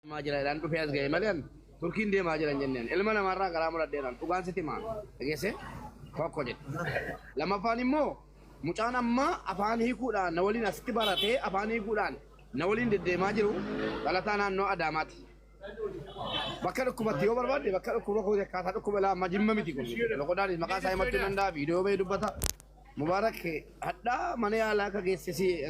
Majalah tu face gaya malian Turkin dia majalah jenengan ilmu nama orang kalau muda deran tugas itu mana agese kok kau jet lama fani mo mucana ma afani kuda nawalin astibarate afani kuda nawalin de majiru kalau tanah no ada mati bakal aku mati over bade bakal aku kau kata aku bela majimma miti kau kalau dari maka saya mati nanda video be dubata mubarak ada mana ya lah kagese si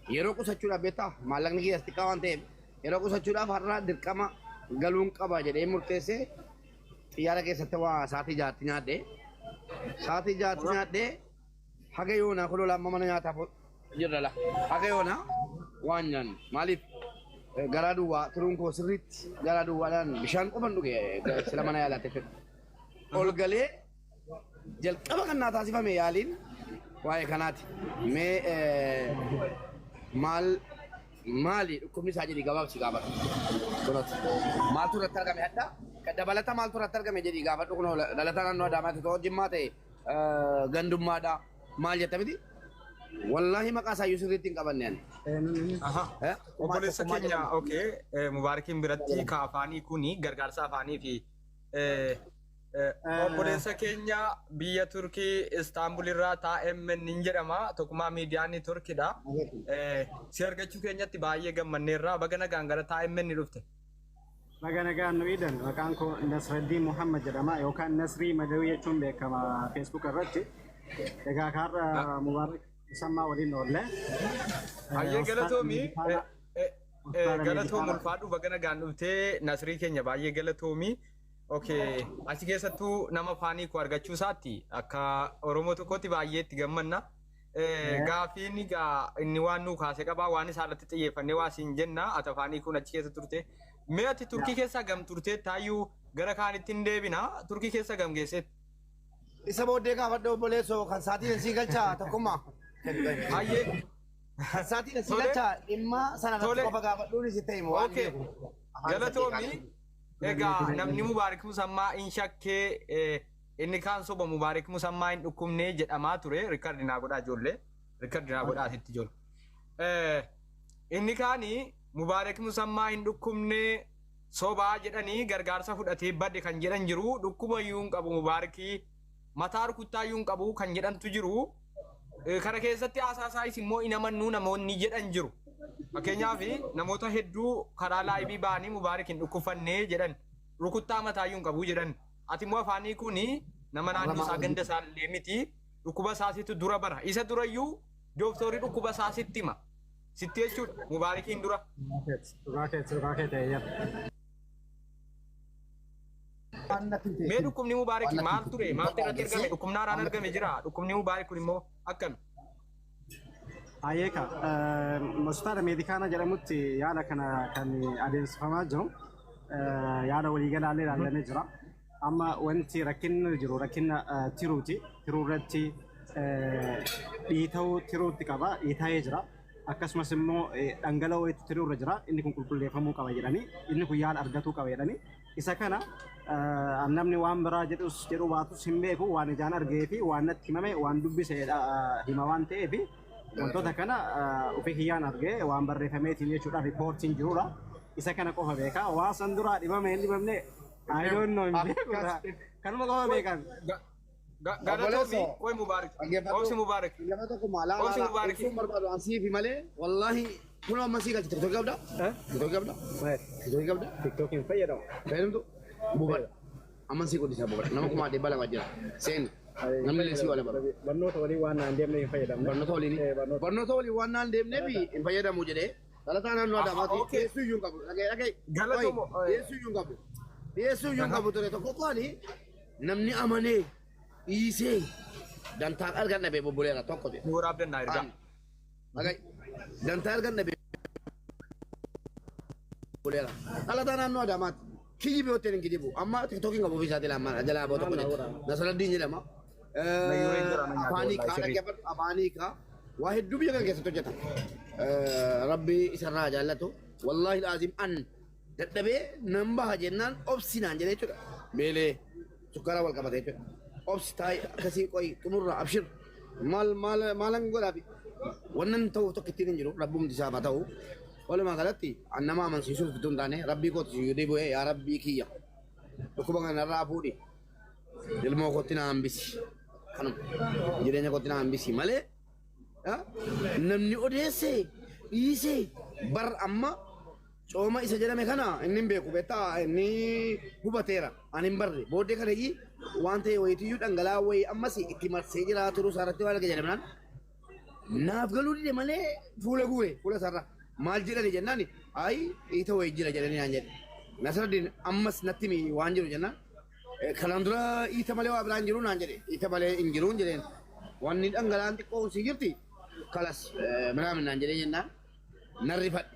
yero ku sacura beta malang ni astikawan te yeroo qusachuudhaaf har'a dirqama galuun qaba jedhee murteessee xiyyaara keessatti waa sa'aatii jaatti nyaadhee haga yoona kuloo lamma mana nyaataaf jirra la haga yoona waan nyaannu maaliif garaa duwwaa turuun koo sirriitti garaa duwwaadhaan bishaan qofan dhuge sila mana yaalaatti fedhu ol galee jalqaba kan naa taasifame yaaliin waa'ee kanaati mee maali dhukkubni isaa jedhii gabaabsi gaafatu kunoo maaltu irratti argame adda dabalata maaltu irratti argame jedhii gaafadhu kunoo dhalataa naannoo Adaamaatti ta'oo Jimmaa ta'e gandummaadha maal jetta miti wallaahi maqaa isaa iyyuu sirriitti hin qabanne ani. Obboleessa keenya Mubaarakiin biratti ka afaanii kuni gargaarsa afaanii fi obboleessa keenya biyya Turkii Istaanbul irraa taa'emmen nin jedhama tokkummaa miidiyaan Turkiidha. Si argachuu keenyatti baay'ee gammanneerra baga nagaan gara taa'emmen ni dhufte. Baga nagaan nu idan maqaan koo Nasraddiin Muhammad jedhama yookaan Nasrii Madawii jechuun beekama Facebook irratti. Egaa kaarra Mubaarak Sammaa waliin oolle. Hayyee galatoom ulfaadhu baga nagaan dhuftee Nasrii keenya baay'ee galatoomii. Okay, achi keessattuu nama faanii koo argachuu isaatti akka Oromoo tokkotti baay'ee itti gammanna. Gaafiin inni waan nuu kaase qabaa waan isaa irratti xiyyeeffannee waa siin jenna ati faanii kun achi keessa turte. Mee ati Turkii keessa gam turte taayyuu gara kaanitti hin deebina Turkii keessa gam geessetti. Isa booddee gaafadha obboleessoo kan sa'aatiin sii galchaa tokkummaa. Hayyee. Kan sa'aatiin sii galchaa dhimma sana irratti qofa gaafadhuun si ta'e moo waan beeku. Galatoomii. Egaa namni Mubaarak Musammaa in shakkee inni kaan soba Mubaarak Musammaa hin dhukkubne jedhamaa ture rikardi naa godhaa ijoollee rikardi naa godhaa asitti ijoollee. Inni kaani Mubaarak Musammaa hin dhukkubne sobaa jedhanii gargaarsa fudhatee badde kan jedhan jiru dhukkuba iyyuu hin qabu Mubaarakii mataa rukuttaa iyyuu hin qabu kan jedhantu jiru. Kana keessatti haasasaa immoo hin amannuu namoonni jedhan jiru. Fakkeenyaaf namoota hedduu karaa laayivii ba'anii Mubaarak hin dhukkubfannee jedhan rukuttaa mataa iyyuu hin qabu jedhan. Ati immoo afaanii kuni nama naannoo isaa ganda isaa illee miti dhukkuba isaasitti dura bara. Isa durayyuu dooktorii dhukkuba isaasitti hima. Sitti jechuudha Mubaarakiin dura. Mee dhukkubni Mubaarak maal ture? Maaltu irratti argame? Dhukkubni haaraan argame jira. Dhukkubni Mubaarak kun immoo akkami? Ayeeka hospitaala meedikaana jedhamutti yaada kana kan adeemsifamaa jiru yaada waliigalaalee ilaallamee jira. Amma wanti rakkinni jiru rakkina tiruuti. Tiruu irratti dhiita'uu tiruutti qaba. Dhiita'ee jira. Akkasumas immoo dhangala'oo itti tiruu irra jira. Inni kun qulqulleeffamuu qaba jedhanii inni kun yaada argatuu qaba jedhanii isa kana namni waan biraa jedhu baatus hin beeku waan ijaan argee fi waan natti himame waan dubbiseedha hima waan ta'eef wantoota kana ofii hiyyaan argee waan barreeffameetiin jechuudha riippoortiin jirudha. Isa kana qofa beeka. Waa san duraa dhibame hin dhibamne I don't know hin beekudha. Kanuma qofa beekan. Galatoomii way Mubaarak. Obsi Mubaarak. Obsi Mubaarak. Ansii fi malee wallahi kun amma sii galchi TikTok qabda. TikTok qabda. TikTok qabda. TikTok hin fayyadamu. Fayyadamtu. Bubar. Amma sii godisa bubar. Nama kuma dhibba lama jira. Seeni. Namni leesii wala bara. Barnoota waliin waan naan deemne hin fayyadamne. Barnoota waliin waan naan deemne fi hin fayyadamu jedhee. Dhalataa naannoo Adaamaatti dhiyeessuu iyyuu hin qabu. Dhagee. Galatoomo. Dhiyeessuu iyyuu hin qabu. Dhiyeessuu iyyuu hin qabu ture tokko qoani namni amanee dhiisee dantaa argan dhabe bobboleera tokko jedhe. Nuuraaf dannaa ergaa. Dhagee. Dantaa argan dhabe bobboleera. Dhalataa naannoo Adaamaatti kiyyi biyyootteen hin gidibu. Amma TikTokiin qabu ofiisaati lamaan jalaa boo tokko jedhe. Nasraddiin jedhama. Afaanii kaa waa hedduu biyya kana keessatti hojjeta. Rabbi isarraa jaallatu. Wallaahi laazim an dadhabee nan baha jennaan obsinaan jedhee jechuudha. Beelee sukkaara wal qabatee jechuudha. Obsi taa'ee akkasii qoyi xumurraa abshir maalan godhaafi wannan ta'uuf tokkittiin hin jiru rabbumti isaa haa ta'u walumaa galatti annama amansiisuuf bituu hin taane rabbii kootti siyyudee bu'ee yaa rabbii kiyya dhukkuba kanarraa fuudhi ilmoo kootti na hambisi kanuma jireenya kootti na hambisi malee namni odeessee dhiisee bar amma cooma isa jedhame kana inni hin beeku beektaa inni hubateera ani hin barre booddee kana waan ta'e wayitiyyuu dhangala'aa wayii ammas itti marsee jira turuu isaarratti waan arga jedhamnaan naaf galuu dide malee fuula guure fuula isaarra maal jedhani jennaan ayi ita wayii jira jedhanii naan jedhe Nasruddin ammas natti mi waan jiru jennaan kanaan dura ita malee waa biraan jiru naan jedhe ita malee hin jiruun jedheen wanni dhangala'aan xiqqoon si jirti kalas minaamin naan jedhee jennaan narrifadhe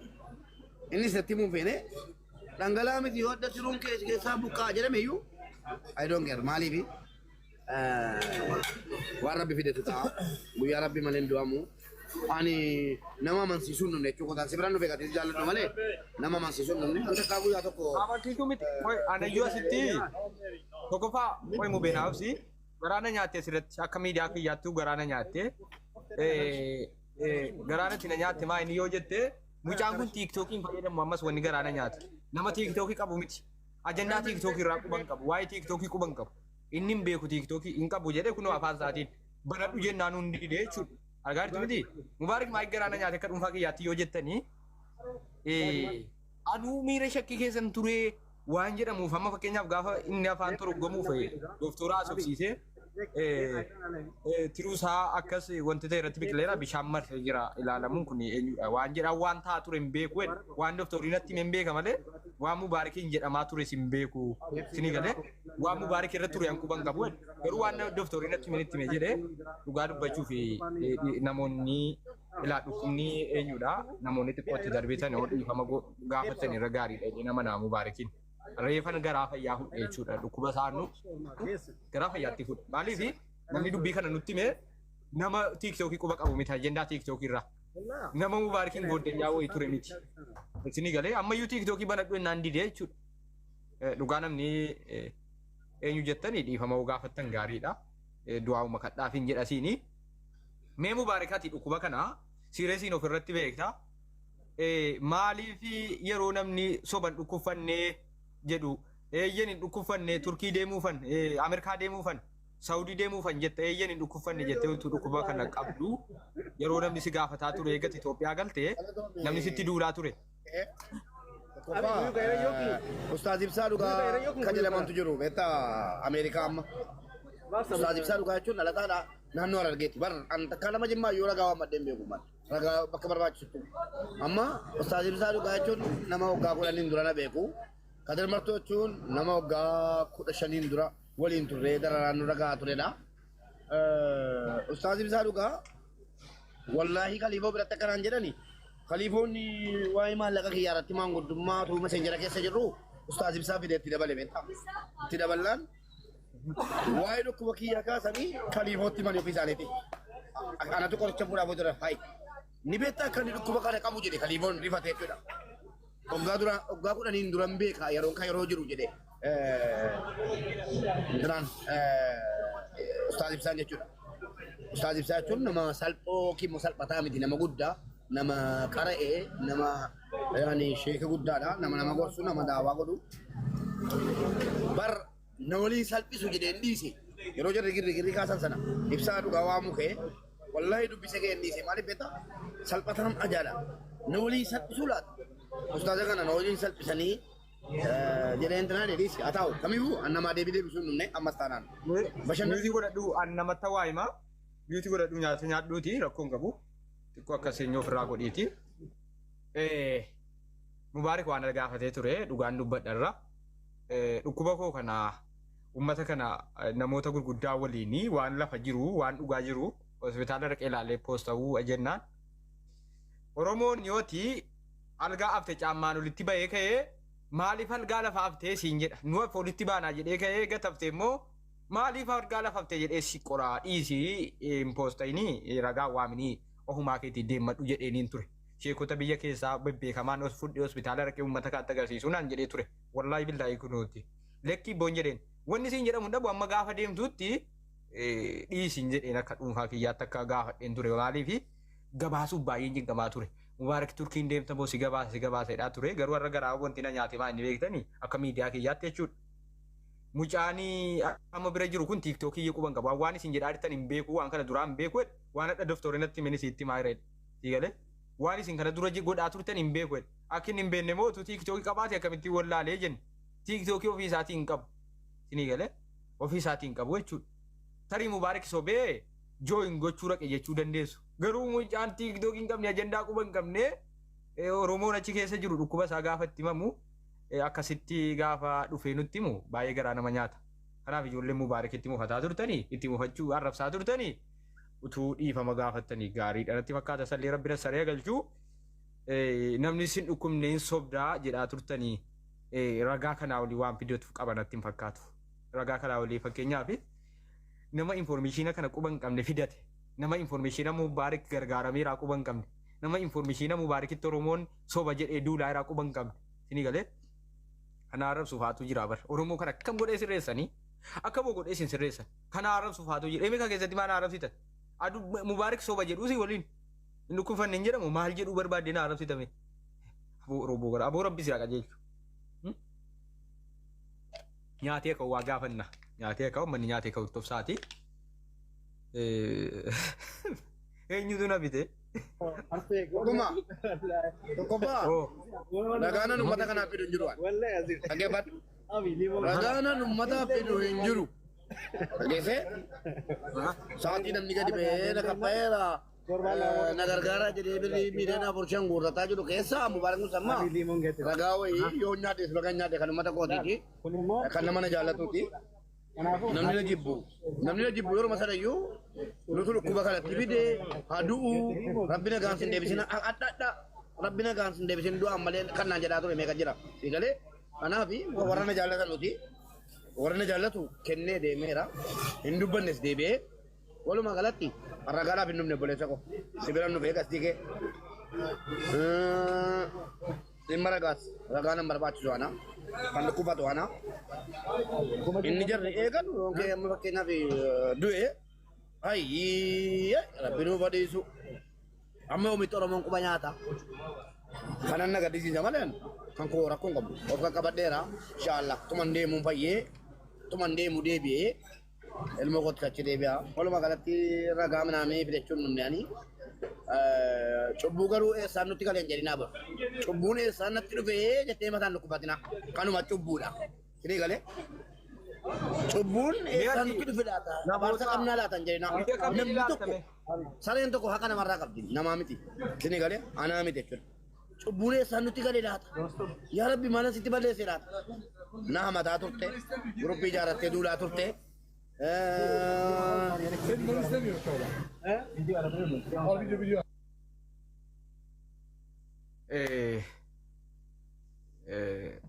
innis natti mun feene dhangala'aa miti yoo adda siruun keessaa buqqaa jedhame iyyuu I don't care maaliifi waan rabbi fidetu ta'a guyyaa rabbi malee hin du'amu ani nama amansiisuun nunne jechuun kotaan si biraan dhufe gatii jaalladhu malee nama amansiisuun nunne an takkaa guyyaa tokko amansiisuu miti anayyuu asitti tokkoffaa mu beenaafsi garaana nyaattee asirratti akka miidiyaa kiyyaattuu garaana nyaattee garaana tina nyaatte maa inni yoo jette mucaan kun tiiktookiin fayyadamu ammas wanni garaana nyaate nama tiiktookii qabu miti ajannaa tiiktookii irraa quban qabu waa'ee tiiktookii quban qabu inni hin beeku tiiktookii hin qabu jedhee kunoo afaan isaatiin banadhu jennaan hundi didee jechuudha. Argaa jirtu miti mubaarik maayik garaana nyaate akka dhuunfaa kiyyaatti yoo jettanii anuu miira shakkii keessan turee waan jedhamuuf amma fakkeenyaaf gaafa inni afaan toroggomuuf dooftoraa asubsiisee tiruusaa akkas wanti ta'e irratti biqileera bishaan marsee jira ilaalamuun kun eenyudha waan jedhan waan ta'a ture hin beeku waan dooftoriinatti hin beeka malee waan mubaarikiin jedhamaa ture hin beeku sinii galee waan mubaarik irratti ture hanquban qabu garuu waan dooftoriinatti himanitti hime jedhee dhugaa dubbachuuf namoonni ilaa dhukkubni eenyudha namoonni xiqqootti darbeetan dhiifama gaafatan irra gaariidha nama naa mubaarikiin. Reefan garaa fayyaa fudhe jechuudha dhukkuba isaannu garaa fayyaatti fudhe maaliif namni dubbii kana nutti hime nama tiiktookii quba qabu miti ajendaa tiiktookii irraa nama mubaarikiin booddeeyyaa wayii ture miti isinii galee ammayyuu tiiktookii banadhu ennaan didee jechuudha dhugaa namni eenyu jettanii dhiifama gaafattan gaariidha du'aa'uma kadhaafiin jedhasiini mee mubaarikaati dhukkuba kana siireesiin ofirratti beektaa maaliif yeroo namni soban dhukkubfannee jedhu eeyyen hin dhukkubfanne turkii deemuufan ameerikaa deemuufan saawudii deemuufan jette eeyyen hin dhukkubfanne jette utuu dhukkuba kana qabdu yeroo namni si gaafataa ture eegat Itoophiyaa galte namni sitti duulaa ture. Ustaaz Ibsaa Dhugaa kan jedhamantu jiru beektaa Ameerikaa amma. Ustaaz Ibsaa Dhugaa jechuun dhalataadha naannoo Harargeetti bar an takkaa nama jimmaa yoo ragaa waan maddeen beeku mal ragaa bakka barbaachisutti amma Ustaaz Ibsaa Dhugaa jechuun nama waggaa 10 dura na beeku. Kadir martuu jechuun nama waggaa 15 dura waliin turre dararaan nu ragaa turedha. Ustaaz Ibsaa Dhugaa wallaahi khaliifoo biratti akkanaan jedhani khaliifoonni waa'ee maallaqa kiyyaa irratti maanguddummaa tuuma seenjara keessa jirru Ustaaz Ibsaa fidee itti dabale beektaa. Itti daballaan waa'ee dhukkuba kiyyaa kaasanii khaliifootti mani ofii isaaniiti. Anatu qoricha fuudhaaf jira hayi. Ni beektaa akka inni dhukkuba kana qabu jedhe khaliifoon rifatee jechuudha. Oggaa kudhaniin duran beeka yeroon kan yeroo jiru jedhe Ustaaz Ibsaan jechuudha. Ustaaz Ibsaa jechuun nama salphoo kimmo salphataa miti nama guddaa nama qara'ee nama sheeka guddaadha nama gorsu nama daawaa godhu bar na waliin salphisu jedhee dhiise yeroo jarri girri kaasan sana Ibsaa Dhugaa waa mukee wallahi dubbise kee dhiise maaliif beektaa salphataan ajaadha na waliin salphisuu laata. Ustaaza kana na waliin salphisanii jedheen tanaan edis haa ta'u kamiyyuu annamaa deebisuu hin dhumne ammas taanaan. Biyuutii godhadhu annamatti waa'imaa biyuutii godhadhu nyaata nyaadhuuti rakkoon qabu xiqqoo akka seenyoo ofirraa godhiiti. Mubaarik waan gaafatee ture dhugaan dubbadharra dhukkuba koo kana uummata kana namoota gurguddaa waliin waan lafa jiru waan dhugaa jiru hospitaala dhaqee ilaalee poostawuu ajennaan Oromoon yooti algaa afte caammaan olitti bahee ka'ee maaliif algaa lafa haftee siin jedha nu walitti baanaa jedhee ka'ee gatafte immoo maaliif algaa lafa haftee jedhee si qoraa dhiisii impoostayinii ragaa waaminii ofumaa keetii deemadhu jedheeniin ture sheekota biyya keessaa bebbeekamaan fudhee hospitaala dhaqee uummata kaatti agarsiisuu naan jedhee ture wallaahi billaahi kunuuti lekkii boon jedheen wanni siin jedhamu dhabu amma gaafa deemtutti dhiisiin jedheen akka dhuunfaa kiyyaatti akka gaafadheen ture maaliif gabaasuuf baay'een jinqamaa ture Mubaarak Turkiin deemta moo si gabaasedhaa ture garuu warra garaa wanti na nyaate maa inni beektanii akka miidiyaa kiyyaatti jechuudha. Mucaanii amma bira jiru kun tiiktookii quban qabu waan isin jedhaa jirtan hin beeku waan kana duraan beeku waan adda doftoorinatti minisiitti maayireedha. Siigalee waan isin kana dura godhaa turtan hin beeku akka inni hin beekne mootu tiiktookii qabaate akkamitti wallaalee jenni tiiktookii ofii isaatii hin qabu. Siigalee ofii isaatii hin qabu jechuudha. Tarii Mubaarak sobee jooyin gochuu raqe jechuu dandeessu. Garuu mucaan tiiktookii hin qabne ajandaa quba hin qabne Oromoon achi keessa jiru dhukkuba isaa gaafa itti himamu akkasitti gaafa dhufee nutti himu baay'ee garaa nama nyaata. Kanaaf ijoolleen Mubaarak itti mufataa turtanii itti mufachuu arrabsaa turtanii utuu dhiifama gaafattanii gaariidha natti fakkaata sallee rabbina saree galchuu namni isin dhukkubne hin sobdaa jedhaa turtanii ragaa kanaa olii waan fidatu qaban natti hin fakkaatu. Ragaa kanaa olii fakkeenyaaf nama informeeshina kana quba hin qabne fidate nama informeeshina Mubaarak gargaarameeraa quba hin qabne nama informeeshina Mubaarakitti Oromoon soba jedhee duulaa irraa quba hin qabne sinii galee kana arrabsuuf haatu jira bar Oromoo kana akkam godhee sirreessanii akka moo godhee isin sirreessan kana arrabsuuf haatu jira eemika keessatti maal arrabsitan adu Mubaarak soba jedhuu si waliin inni kun fannin jedhamu maal jedhuu barbaadde na arrabsitame aboo Oromoo gara aboo rabbi sira qajeelchu nyaatee ka'u waa gaafanna nyaatee ka'u manni nyaatee ka'u tofsaati eenyutu na bite Dhuguma tokkoffaa ragaanan uummata kanaaf fidu hin jiru dhageeffadhu ragaanan uummataaf fidu hin jiru dhageesse sa'aatii namni gadi ba'ee na kaffa'eera na gargaara jedhee birrii miidhagina furshan guurrataa jiru keessaa Mubaarak Musammaa ragaa wayii yoo nyaates baga nyaate kan uummata kootiiti kan nama na jaallatuuti. Namni na jibbu yeroo masalayyuu nutu dhukkuba kanatti fide hadu'u rabbina gaansin deebisina adda rabbina gaansin deebisin du'aan malee kan naan jedhaa ture meeqa jira siigalee kanaaf warra na jaallatan nuti warra na jaallatu kennee deemeera hin dubbannes deebi'ee walumaa galatti ragaadhaaf hin dhumne boleessa ko sibiran nu beekas diigee dhimma ragaas ragaa nan barbaachisu ana kan dhukkubatu ana inni jarri eegan yookiin amma fakkeenyaaf du'e ayyi rabbi nu fadhiisu amma oomitti Oromoon quba nyaata kanan na gaddisiisa malee kan koo rakkoon qabu of kan qabadheera inshaallah tuman deemuun fayyee tuman deemu deebi'ee ilma kootti achi deebi'a walumaa galatti ragaa minaamee fidachuun numneanii cubbuu garuu eessaan nutti galeen jedhinaa bara cubbuun eessaan natti dhufee jettee mataan dhukkubatina kanuma cubbuudha sinii galee cubbuun eessaan nutti dhufe laata abaarsa qabnaa laatan jedhinaa namni tokko sareen tokko haqa namarraa qabdi namaa miti sinii galee anaa miti jechuudha cubbuun eessaan nutti galee laata yaa rabbi maala sitti balleessee laata na hamataa turte guruppii ijaarrattee duulaa turte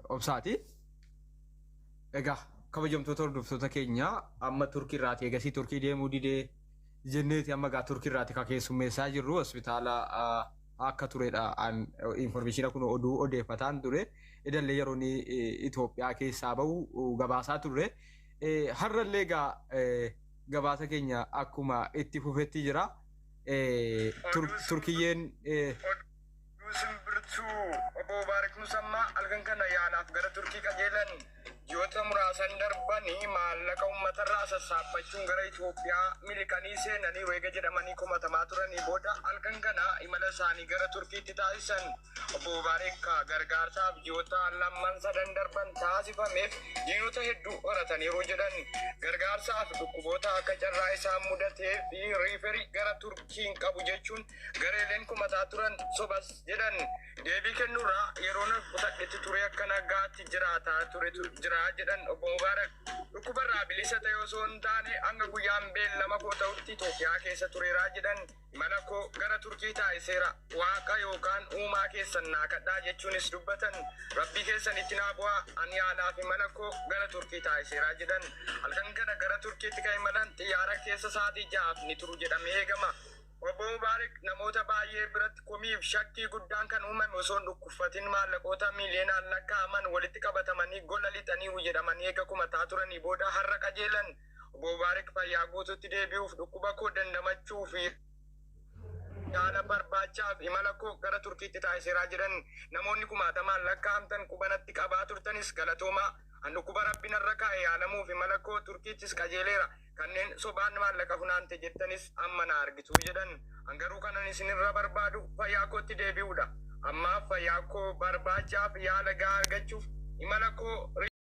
obsaati egaa kabajamtoota hordoftoota keenya amma Turkii irraati egasii Turkii deemuu didee jenneeti amma gaa Turkii irraati ka keessummeessaa jirru hospitaala akka turedha informeeshina kun oduu odeeffataan ture idallee yeroon Itoophiyaa keessaa bahu gabaasaa turre har'allee egaa gabaasa keenya akkuma itti fufetti jira Turkiyyeen simbirtuu obbo Mubaarak Musammaa halkan kana yaalaaf gara Turkii qajeelan ji'oota muraasan darbanii maallaqa uummatarraa sassaabachuun gara Itoophiyaa miliqanii seenanii weega jedhamanii komatamaa turanii booda halkan kana imala isaanii gara Turkiitti taasisan obbo Mubaarak gargaarsaaf ji'oota lamman sadan darban taasifameef diinota hedduu horataniiru jedhan gargaarsaaf dhukkuboota akka carraa isaan mudatee fi riiferii gara Turkiin qabu jechuun gareeleen komataa turan sobas jedhan deebii kennuurraa yeroo fudhadhetti ture akka nagaatti jiraataa ture jira jedhan obbo Mubaarak dhukkubarraa bilisa ta'e osoo hin taane hanga guyyaan beellama koo ta'utti Itoophiyaa keessa tureeraa jedhan imala koo gara Turkii taasiseera waaqa yookaan uumaa keessan naa kadhaa jechuunis dubbatan rabbii keessan itti naa bu'aa ani yaalaaf imala koo gara Turkii taasiseeraa jedhan halkan kana gara Turkiitti kan imalan xiyyaara keessa sa'aatii 6 ni turu jedhamee eegama. Obbo Mubaarak namoota baay'ee biratti komiif shakkii guddaan kan uumame osoo hin dhukkubfatin maallaqoota miiliyoonaan lakkaa'aman walitti qabatamanii gola lixanii jedhamanii eega kumataa turanii booda har'a qajeelan obbo Mubaarak fayyaa guutuutti deebi'uuf dhukkuba koo dandamachuu fi yaala barbaachaaf imala koo gara Turkiitti taasiseeraa jiran namoonni kumaatamaan lakkaa'amtan qubanatti qabaa turtanis galatoomaa handhukuba rabbiin irra kaa'e yaalamuuf imala koo Turkiittis qajeeleera kanneen sobaan maallaqa funaante jettanis amma na argitu jedhan hangaruu kanan isinirra barbaadu fayyaa kootti deebi'uudha ammaaf fayyaa koo barbaachaaf yaala gahaa argachuuf imala koo